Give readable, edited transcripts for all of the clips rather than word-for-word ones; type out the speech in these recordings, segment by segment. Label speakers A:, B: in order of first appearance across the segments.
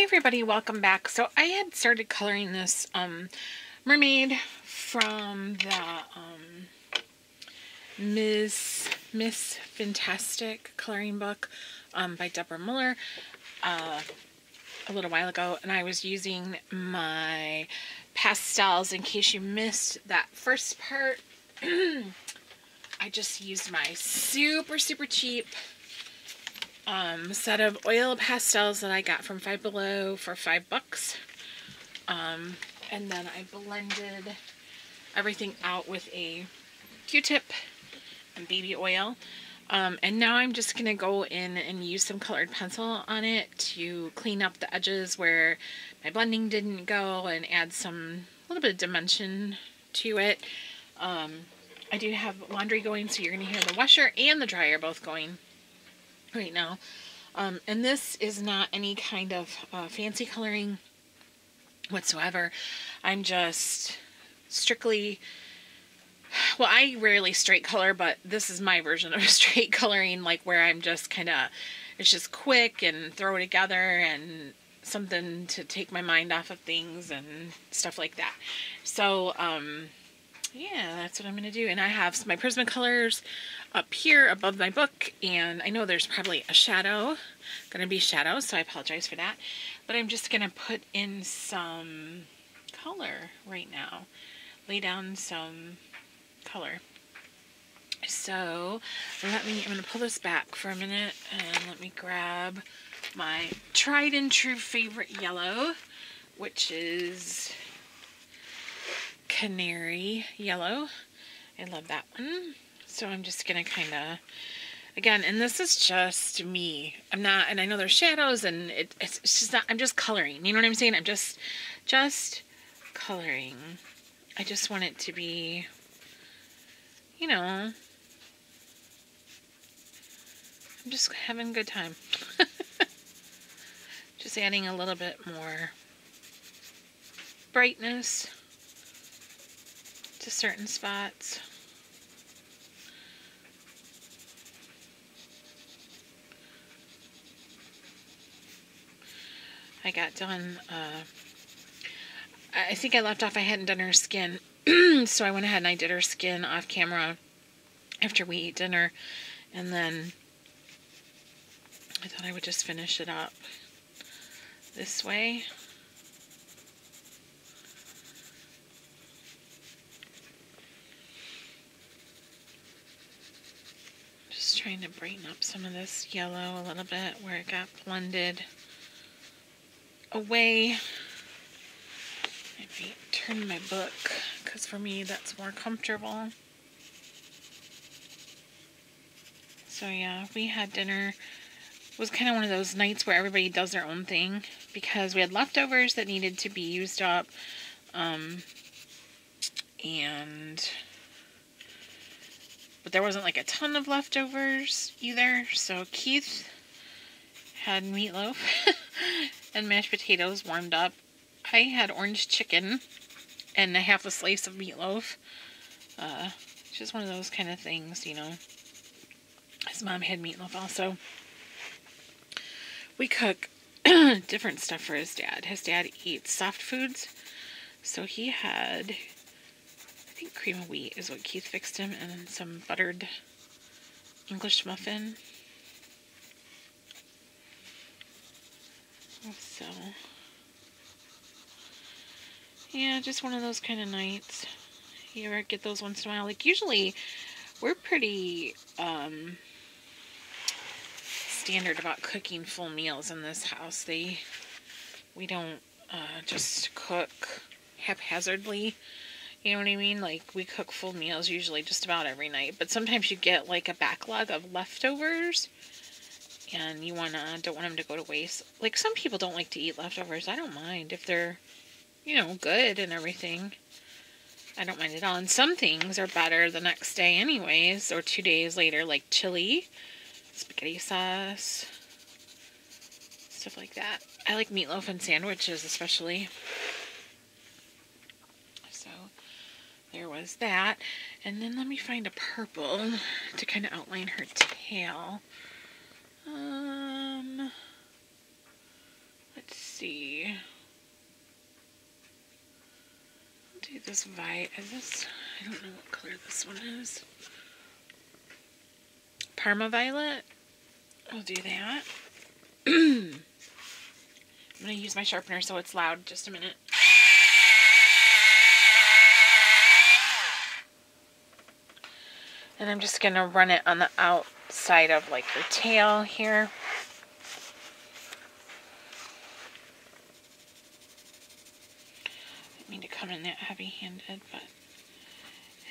A: Hey everybody, welcome back. So I had started coloring this mermaid from the Miss Fintastic coloring book by Deborah Muller a little while ago, and I was using my pastels. In case you missed that first part, I just used my super cheap set of oil pastels that I got from Five Below for $5. And then I blended everything out with a Q-tip and baby oil. And now I'm just going to go in and use some colored pencil on it to clean up the edges where my blending didn't go and add a little bit of dimension to it. I do have laundry going, so you're going to hear the washer and the dryer both going right now. And this is not any kind of fancy coloring whatsoever. I'm just strictly, well, I rarely straight color, but this is my version of straight coloring, like where I'm just kind of, it's just quick and throw together and something to take my mind off of things and stuff like that. So, yeah, that's what I'm going to do. And I have my Prismacolors up here above my book, and I know there's probably a shadow, going to be shadows, so I apologize for that. But I'm just going to put in some color right now, lay down some color. So I'm going to pull this back for a minute, and let me grab my tried and true favorite yellow, which is Canary Yellow. I love that one. So I'm just going to kind of, again, and this is just me. I'm not, and I know there's shadows, and it's just not, I'm just coloring. You know what I'm saying? I'm just coloring. I just want it to be, you know, I'm just having a good time. Just adding a little bit more brightness to certain spots. I got done, I think I left off, I hadn't done her skin, so I went ahead and I did her skin off camera after we ate dinner, and then I thought I would just finish it up this way. Just trying to brighten up some of this yellow a little bit where it got blended away. Maybe turn my book, because for me that's more comfortable. So yeah, we had dinner. It was kind of one of those nights where everybody does their own thing, because we had leftovers that needed to be used up, but there wasn't like a ton of leftovers either. So Keith had meatloaf and mashed potatoes warmed up. I had orange chicken and a half a slice of meatloaf. Just one of those kind of things, you know. His mom had meatloaf also. We cook different stuff for his dad. His dad eats soft foods, so he had, I think cream of wheat is what Keith fixed him, and then some buttered English muffin. So, yeah, just one of those kind of nights. You ever get those once in a while? Like, usually, we're pretty, standard about cooking full meals in this house. We don't, just cook haphazardly. You know what I mean? Like, we cook full meals usually just about every night. But sometimes you get, like, a backlog of leftovers, and you don't want them to go to waste. Like, some people don't like to eat leftovers. I don't mind if they're, you know, good and everything. I don't mind at all. And some things are better the next day anyways, or 2 days later, like chili, spaghetti sauce, stuff like that. I like meatloaf and sandwiches especially. So there was that. And then let me find a purple to kind of outline her tail. Let's see. I'll do this I don't know what color this one is. Parma Violet. I'll do that. I'm going to use my sharpener so it's loud. Just a minute. And I'm just going to run it on the outside of like her tail here. I didn't mean to come in that heavy-handed, but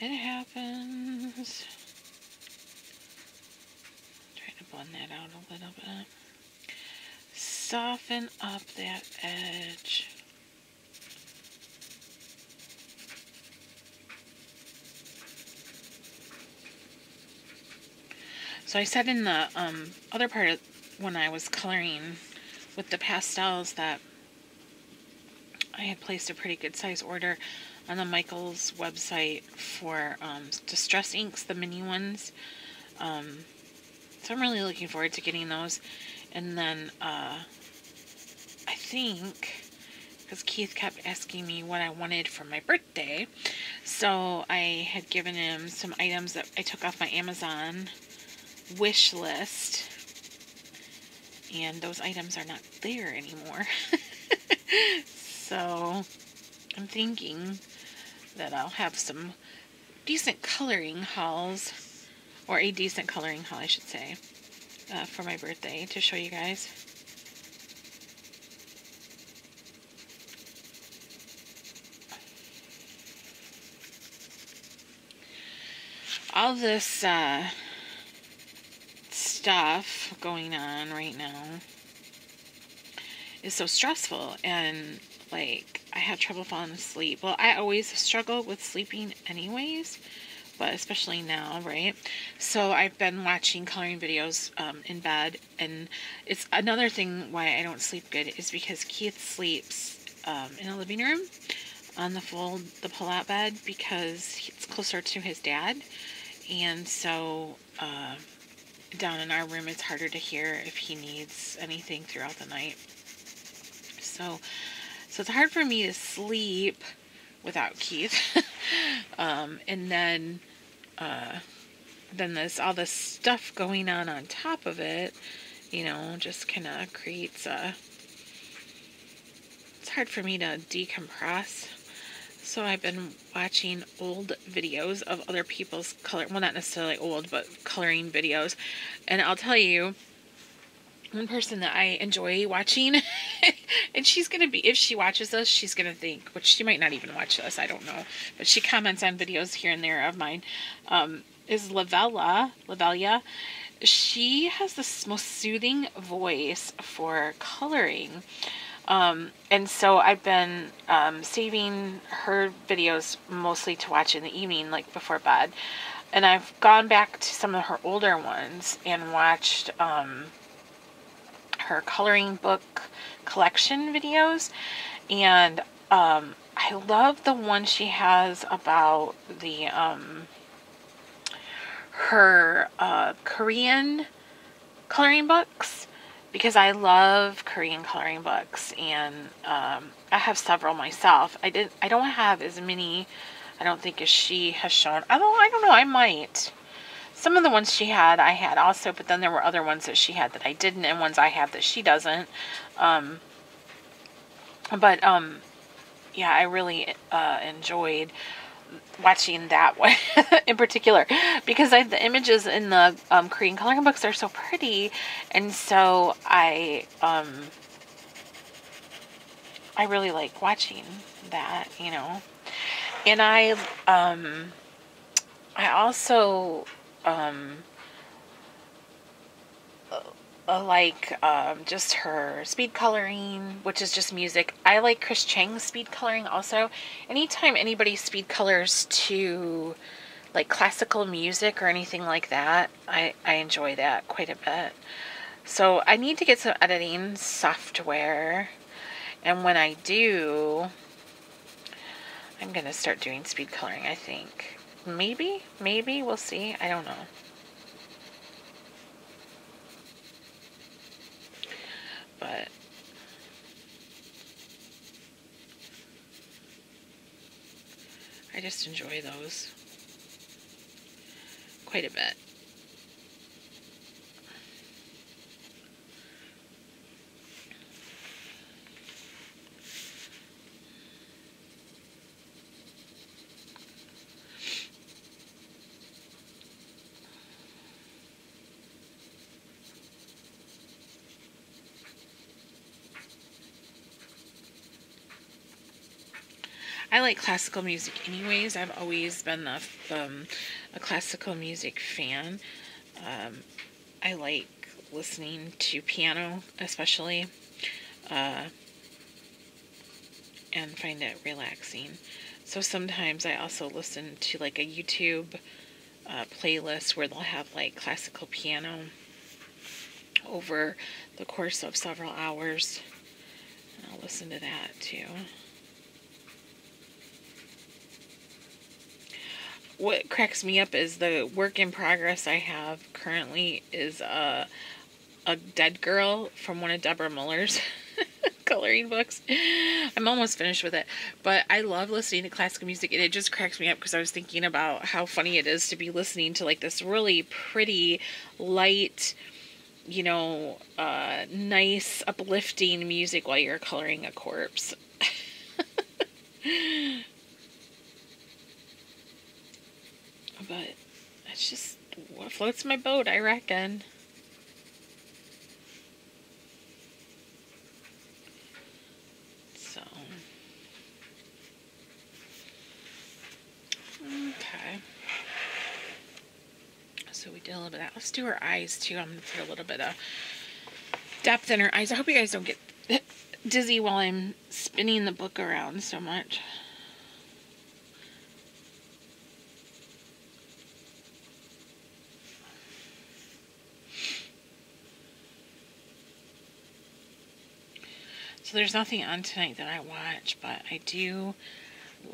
A: it happens. Trying to blend that out a little bit. Soften up that edge. So I said in the other part of when I was coloring with the pastels that I had placed a pretty good size order on the Michaels website for distress inks, the mini ones. So I'm really looking forward to getting those. And then I think, because Keith kept asking me what I wanted for my birthday, so I had given him some items that I took off my Amazon wish list, and those items are not there anymore. So I'm thinking that I'll have some decent coloring hauls, or a decent coloring haul I should say, for my birthday to show you guys. All this stuff going on right now is so stressful, and like I have trouble falling asleep. Well, I always struggle with sleeping anyways, but especially now, right? So I've been watching coloring videos in bed, and it's another thing why I don't sleep good is because Keith sleeps in the living room on the pull-out bed because it's closer to his dad, and so down in our room it's harder to hear if he needs anything throughout the night. So it's hard for me to sleep without Keith. And then there's all this stuff going on top of it, you know, just kind of creates it's hard for me to decompress. So I've been watching old videos of other people's color, well, not necessarily old, but coloring videos. And I'll tell you, one person that I enjoy watching, and she's going to be, if she watches this, she's going to think, which she might not even watch this, I don't know, but she comments on videos here and there of mine, is Lavelia. She has the most soothing voice for coloring. And so I've been saving her videos mostly to watch in the evening, like before bed. And I've gone back to some of her older ones and watched her coloring book collection videos. And I love the one she has about the her Korean coloring books, because I love Korean coloring books, and I have several myself. I don't have as many, I don't think, as she has shown. Although I don't know, I might. Some of the ones she had, I had also, but then there were other ones that she had that I didn't, and ones I have that she doesn't. Yeah, I really enjoyed watching that one in particular, because the images in the Korean coloring books are so pretty, and so I really like watching that, you know. And I also like just her speed coloring, which is just music. I like Chris Chang's speed coloring also. Anytime anybody speed colors to like classical music or anything like that, I enjoy that quite a bit. So I need to get some editing software, and when I do, I'm gonna start doing speed coloring, I think. Maybe, we'll see. I don't know. But I just enjoy those quite a bit. I like classical music anyways. I've always been a classical music fan. I like listening to piano especially, and find it relaxing. So sometimes I also listen to like a YouTube playlist where they'll have like classical piano over the course of several hours. And I'll listen to that too. What cracks me up is the work in progress I have currently is a Dead Girl from one of Deborah Muller's coloring books. I'm almost finished with it, but I love listening to classical music, and it just cracks me up because I was thinking about how funny it is to be listening to like this really pretty, light, you know, nice, uplifting music while you're coloring a corpse. But it's just what floats my boat, I reckon. So, okay. So we did a little bit of that. Let's do her eyes too. I'm going to put a little bit of depth in her eyes. I hope you guys don't get dizzy while I'm spinning the book around so much. So there's nothing on tonight that I watch, but I do,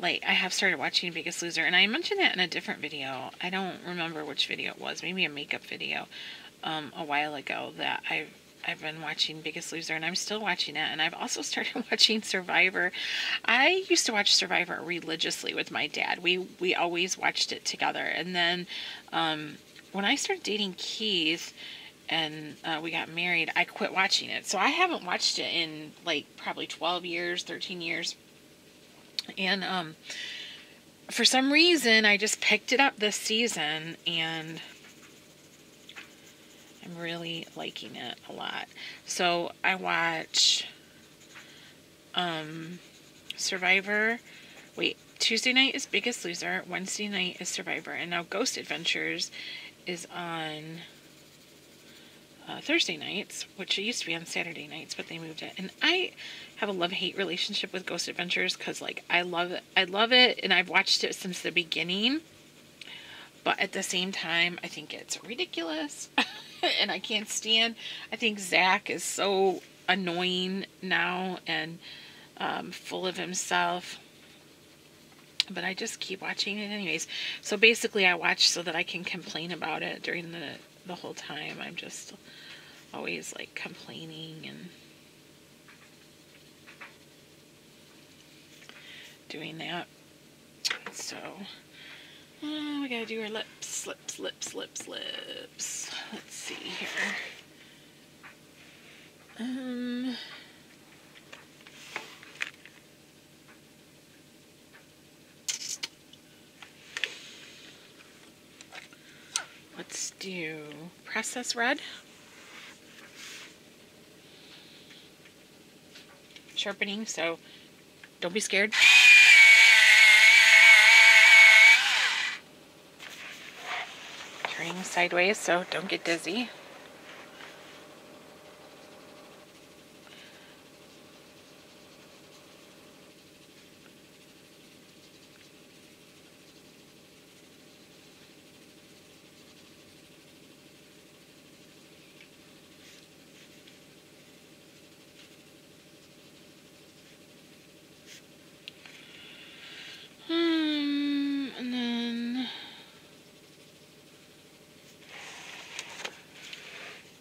A: like, I have started watching Biggest Loser, and I mentioned that in a different video. I don't remember which video it was, maybe a makeup video, a while ago, that I've been watching Biggest Loser, and I'm still watching it, and I've also started watching Survivor. I used to watch Survivor religiously with my dad. We always watched it together, and then when I started dating Keith, and we got married, I quit watching it. So I haven't watched it in like probably 12 years, 13 years. And for some reason, I just picked it up this season, and I'm really liking it a lot. So I watch Survivor. Wait, Tuesday night is Biggest Loser. Wednesday night is Survivor. And now Ghost Adventures is on Thursday nights, which it used to be on Saturday nights, but they moved it. And I have a love-hate relationship with Ghost Adventures because, like, I love it, and I've watched it since the beginning. But at the same time, I think it's ridiculous, and I can't stand. I think Zach is so annoying now and full of himself. But I just keep watching it anyways. So basically, I watch so that I can complain about it during the whole time. I'm just always like complaining and doing that. So we gotta do our lips. Let's see here. Let's do Process Red. Sharpening, so don't be scared. Turning sideways, so don't get dizzy. And then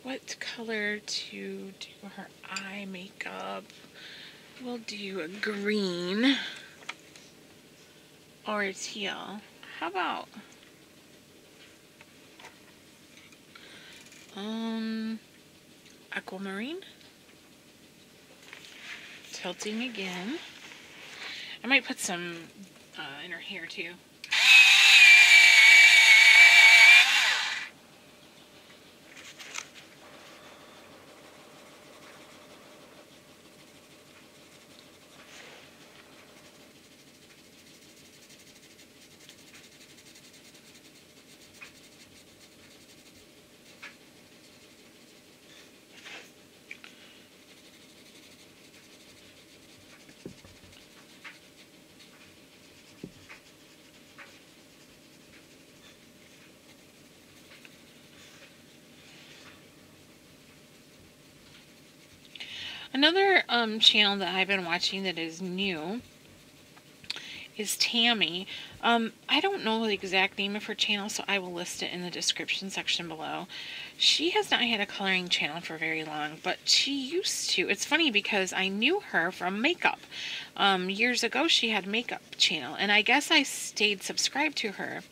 A: what color to do her eye makeup? We'll do a green. or a teal. How about aquamarine? Tilting again. I might put some in her hair too. Another channel that I've been watching that is new is Tammy. I don't know the exact name of her channel, so I will list it in the description section below. She has not had a coloring channel for very long, but she used to. It's funny because I knew her from makeup. Years ago, she had a makeup channel, and I guess I stayed subscribed to her.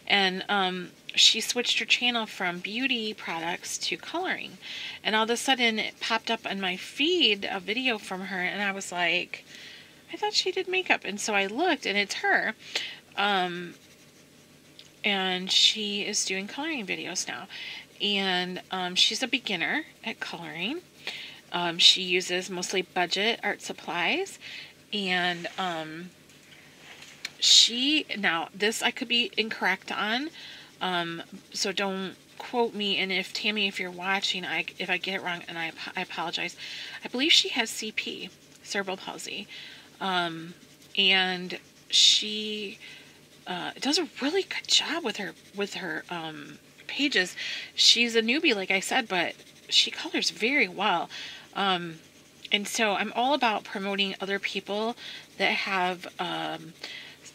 A: And she switched her channel from beauty products to coloring. And all of a sudden, it popped up on my feed a video from her, and I was like, I thought she did makeup. And so I looked, and it's her. And she is doing coloring videos now. And she's a beginner at coloring. She uses mostly budget art supplies. And now this I could be incorrect on. So don't quote me. And if Tammy, if you're watching, if I get it wrong, and I apologize. I believe she has CP, cerebral palsy. And she does a really good job with her pages. She's a newbie, like I said, but she colors very well. And so I'm all about promoting other people that have,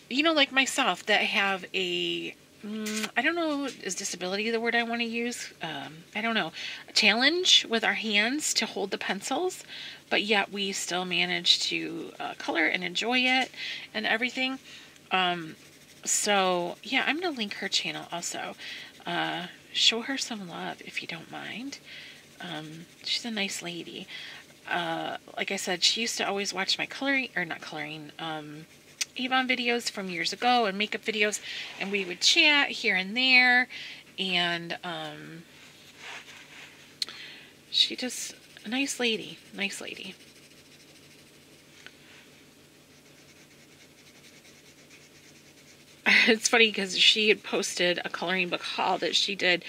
A: you know, like myself, that have a, I don't know, is disability the word I want to use? I don't know, a challenge with our hands to hold the pencils, but yet we still manage to color and enjoy it and everything. So yeah, I'm going to link her channel also. Show her some love if you don't mind. She's a nice lady. Like I said, she used to always watch my coloring, or not coloring, Avon videos from years ago and makeup videos, and we would chat here and there, and she just a nice lady. It's funny because she had posted a coloring book haul that she did,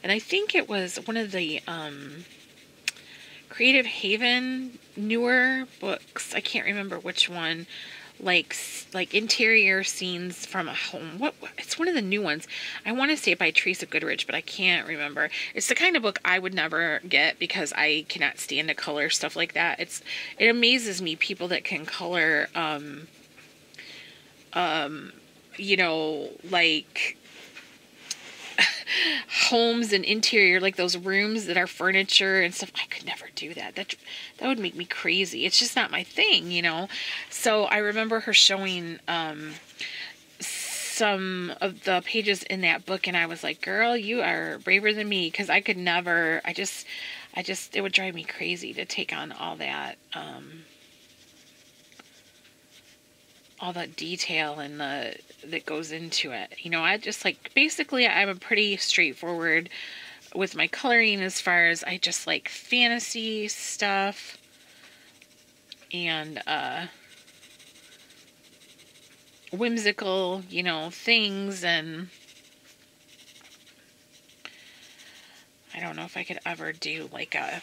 A: and I think it was one of the Creative Haven newer books. I can't remember which one. Like interior scenes from a home. It's one of the new ones. I want to say by Teresa Goodrich, but I can't remember. It's the kind of book I would never get because I cannot stand to color stuff like that. It amazes me, people that can color you know, like homes and interior, like those rooms that are furniture and stuff. I could never do that. That would make me crazy. It's just not my thing, you know. So I remember her showing some of the pages in that book, and I was like, girl, you are braver than me, because I could never. I just it would drive me crazy to take on all that detail and that goes into it. You know, I just like, basically I'm a pretty straightforward with my coloring, as far as I just like fantasy stuff and whimsical, you know, things, and I don't know if I could ever do like a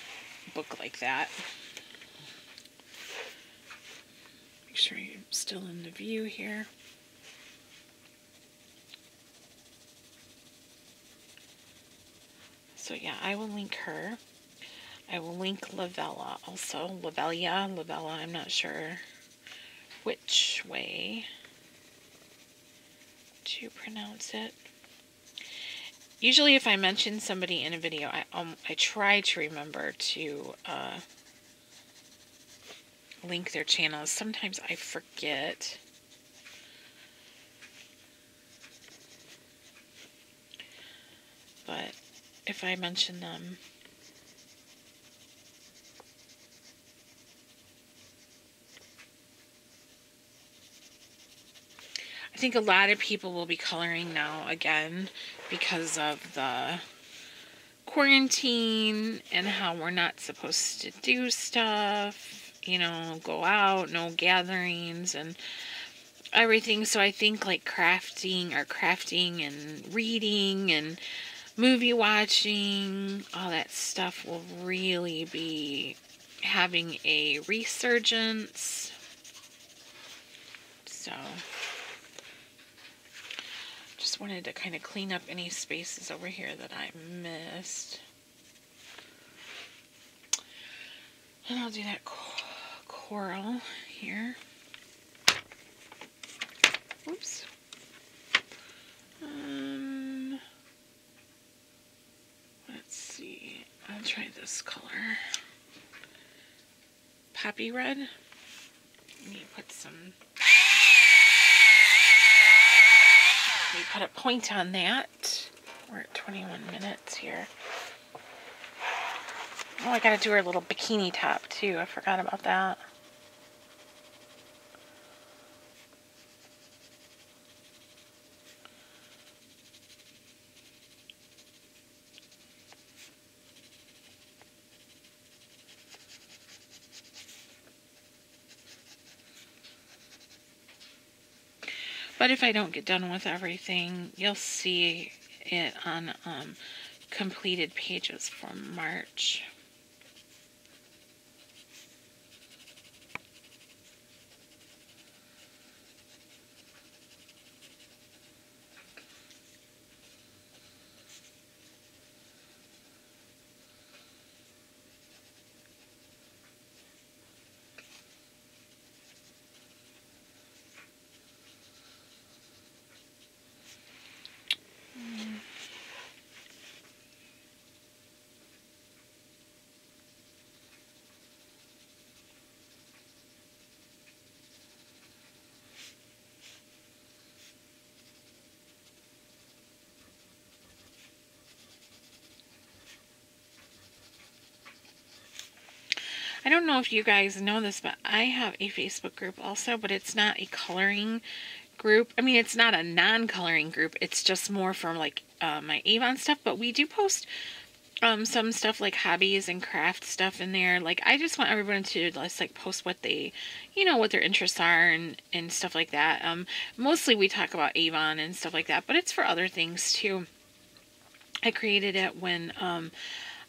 A: book like that. Make sure you're still in the view here. So yeah, I will link her. I will link Lavella also. Lavella, I'm not sure which way to pronounce it. Usually if I mention somebody in a video, I try to remember to link their channels. Sometimes I forget. if I mention them. I think a lot of people will be coloring now again because of the quarantine and how we're not supposed to do stuff, you know, go out, no gatherings and everything. So I think like crafting and reading and movie watching, all that stuff will really be having a resurgence. So just wanted to kind of clean up any spaces over here that I missed. And I'll do that coral here. Oops. Let's see. I'll try this color. Poppy red. Let me put some... Let me put a point on that. We're at 21 minutes here. Oh, I gotta do her little bikini top too. I forgot about that. But if I don't get done with everything, you'll see it on completed pages for March. I don't know if you guys know this, but I have a Facebook group also, but it's not a coloring group. I mean, it's not a non-coloring group. It's just more for like my Avon stuff, but we do post some stuff like hobbies and craft stuff in there. Like, I just want everyone to just like post what they, you know, what their interests are and stuff like that. Mostly we talk about Avon and stuff like that, but it's for other things too. I created it when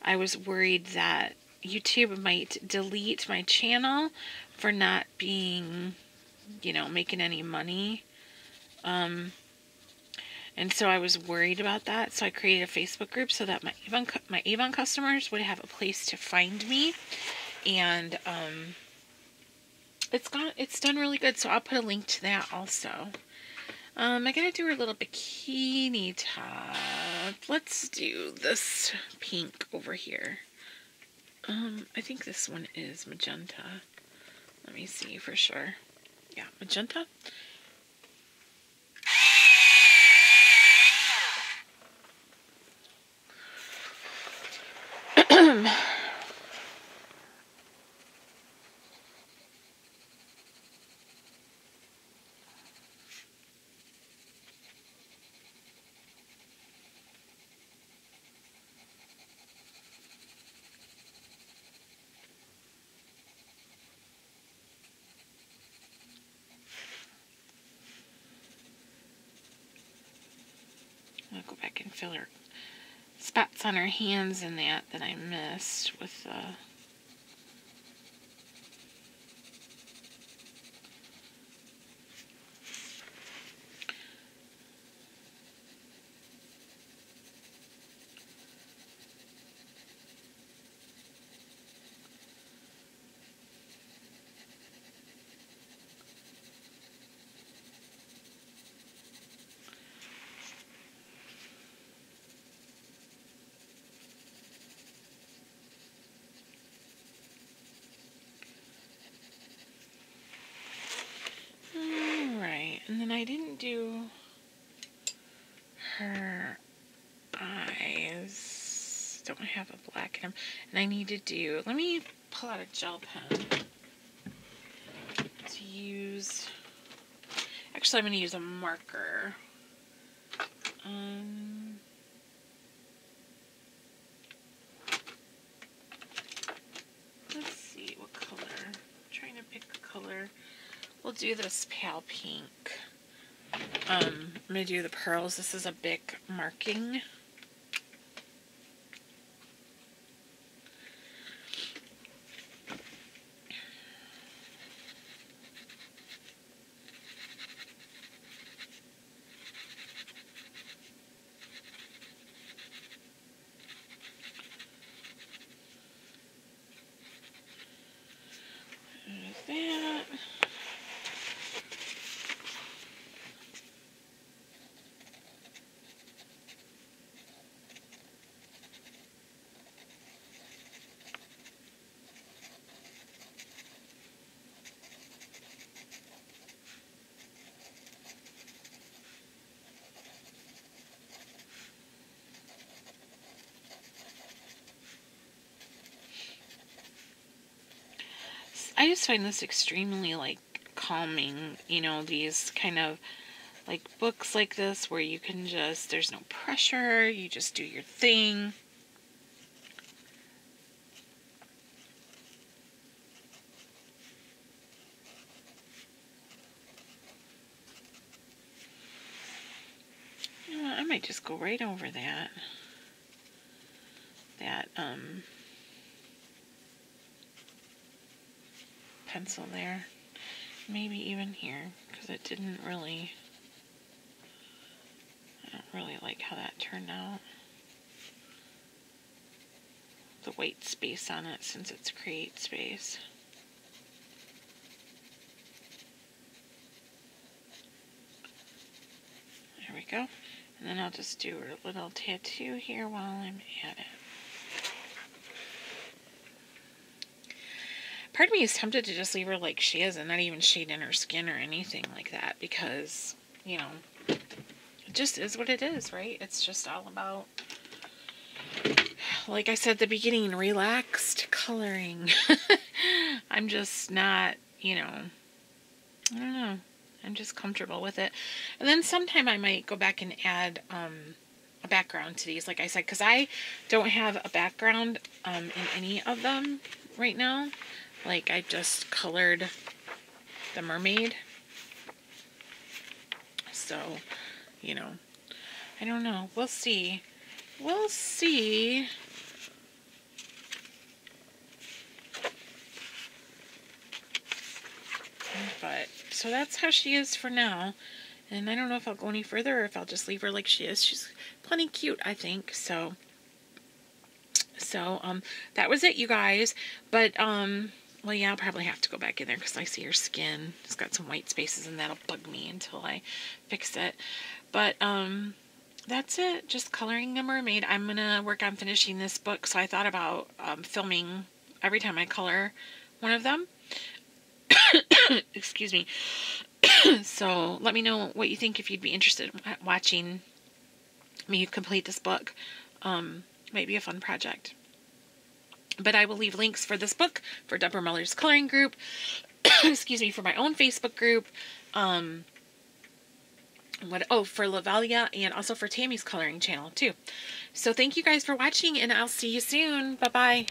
A: I was worried that YouTube might delete my channel for not being, you know, making any money. And so I was worried about that. So I created a Facebook group so that my Avon customers would have a place to find me. And it's done really good. So I'll put a link to that also. I gotta do her little bikini top. Let's do this pink over here. I think this one is magenta. Let me see for sure. Yeah, magenta. I'll go back and fill her spots on her hands and that I missed with the... And then I didn't do her eyes. don't have a black in them. And I need to do, let me pull out a gel pen to use. Actually, I'm going to use a marker. Let's see what color. I'm trying to pick a color. We'll do this pale pink. I'm going to do the pearls. This is a Bic marking. That. I just find this extremely, like, calming, you know, these kind of, like, books like this where you can just, there's no pressure, you just do your thing. You know what, I might just go right over that. Pencil there. Maybe even here, because it didn't really, I don't really like how that turned out. The white space on it, since it's create space. There we go. And then I'll just do a little tattoo here while I'm at it. Part of me is tempted to just leave her like she is and not even shade in her skin or anything like that, because, you know, it just is what it is, right? It's just all about, like I said at the beginning, relaxed coloring. I'm just not, you know, I don't know. I'm just comfortable with it. And then sometime I might go back and add a background to these, like I said, because I don't have a background in any of them right now. Like, I just colored the mermaid. So, you know, I don't know. We'll see. We'll see. But, so that's how she is for now. And I don't know if I'll go any further or if I'll just leave her like she is. She's plenty cute, I think. So that was it, you guys. But, well, yeah, I'll probably have to go back in there because I see her skin. It's got some white spaces and that'll bug me until I fix it. But, that's it. Just coloring a mermaid. I'm going to work on finishing this book. So I thought about filming every time I color one of them. Excuse me. So let me know what you think if you'd be interested in watching me complete this book. Might be a fun project. But I will leave links for this book, for Deborah Muller's coloring group, excuse me, for my own Facebook group, for Lavelia, and also for Tammy's coloring channel too. So thank you guys for watching, and I'll see you soon. Bye-bye.